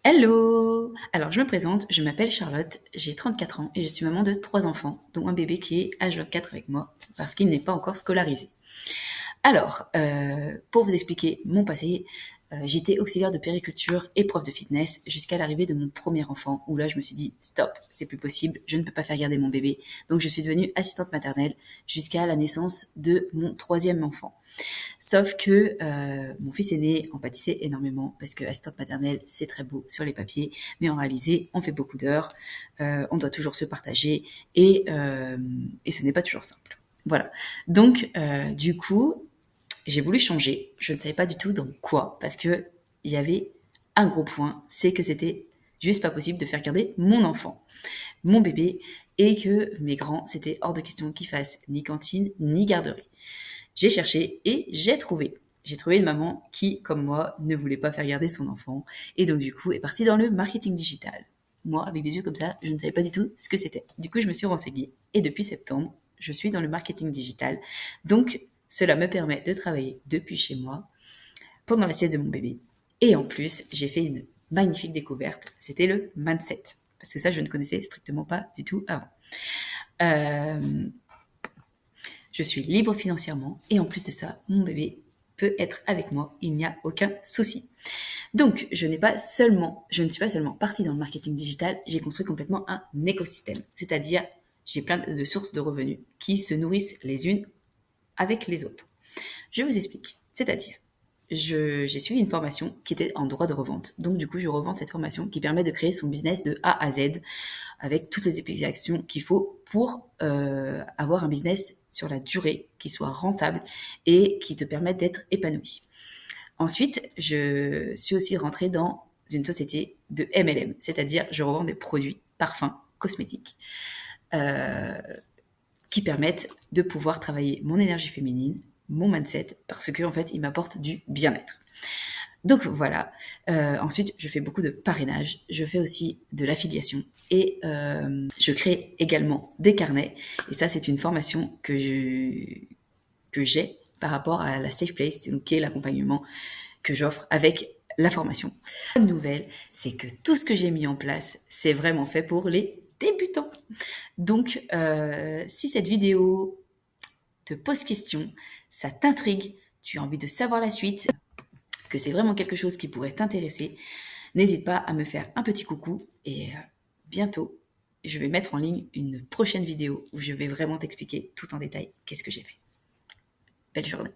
Hello! Alors, je me présente, je m'appelle Charlotte, j'ai 34 ans et je suis maman de 3 enfants, dont un bébé qui est H24 avec moi parce qu'il n'est pas encore scolarisé. Alors, pour vous expliquer mon passé, j'étais auxiliaire de périculture et prof de fitness jusqu'à l'arrivée de mon premier enfant, où là je me suis dit stop, c'est plus possible, je ne peux pas faire garder mon bébé. Donc je suis devenue assistante maternelle jusqu'à la naissance de mon troisième enfant. Sauf que mon fils aîné en pâtissait énormément parce que assistante maternelle, c'est très beau sur les papiers, mais en réalité, on fait beaucoup d'heures, on doit toujours se partager et ce n'est pas toujours simple. Voilà. Donc, du coup, j'ai voulu changer. Je ne savais pas du tout dans quoi parce que il y avait un gros point, c'est que c'était juste pas possible de faire garder mon enfant, mon bébé, et que mes grands, c'était hors de question qu'ils fassent ni cantine ni garderie. J'ai cherché et j'ai trouvé. J'ai trouvé une maman qui, comme moi, ne voulait pas faire garder son enfant et donc du coup est partie dans le marketing digital. Moi, avec des yeux comme ça, je ne savais pas du tout ce que c'était. Du coup, je me suis renseignée et depuis septembre, je suis dans le marketing digital. Donc, cela me permet de travailler depuis chez moi pendant la sieste de mon bébé. Et en plus, j'ai fait une magnifique découverte. C'était le mindset. Parce que ça, je ne connaissais strictement pas du tout avant. Euh, je suis libre financièrement et en plus de ça, mon bébé peut être avec moi, il n'y a aucun souci. Donc, je ne suis pas seulement partie dans le marketing digital, j'ai construit complètement un écosystème. C'est-à-dire, j'ai plein de sources de revenus qui se nourrissent les unes avec les autres. Je vous explique. C'est-à-dire, j'ai suivi une formation qui était en droit de revente. Donc, du coup, je revends cette formation qui permet de créer son business de A à Z avec toutes les applications qu'il faut pour avoir un business sur la durée qui soit rentable et qui te permette d'être épanoui. Ensuite, je suis aussi rentrée dans une société de MLM, c'est-à-dire je revends des produits, parfums, cosmétiques, euh, qui permettent de pouvoir travailler mon énergie féminine, mon mindset, parce que en fait, il m'apporte du bien-être. Donc voilà. Ensuite, je fais beaucoup de parrainage. Je fais aussi de l'affiliation et je crée également des carnets. Et ça, c'est une formation que j'ai par rapport à la Safe Place, qui est l'accompagnement que j'offre avec la formation. La bonne nouvelle, c'est que tout ce que j'ai mis en place, c'est vraiment fait pour les débutants. Donc, si cette vidéo te pose question, ça t'intrigue, tu as envie de savoir la suite, que c'est vraiment quelque chose qui pourrait t'intéresser, n'hésite pas à me faire un petit coucou et bientôt, je vais mettre en ligne une prochaine vidéo où je vais vraiment t'expliquer tout en détail qu'est-ce que j'ai fait. Belle journée.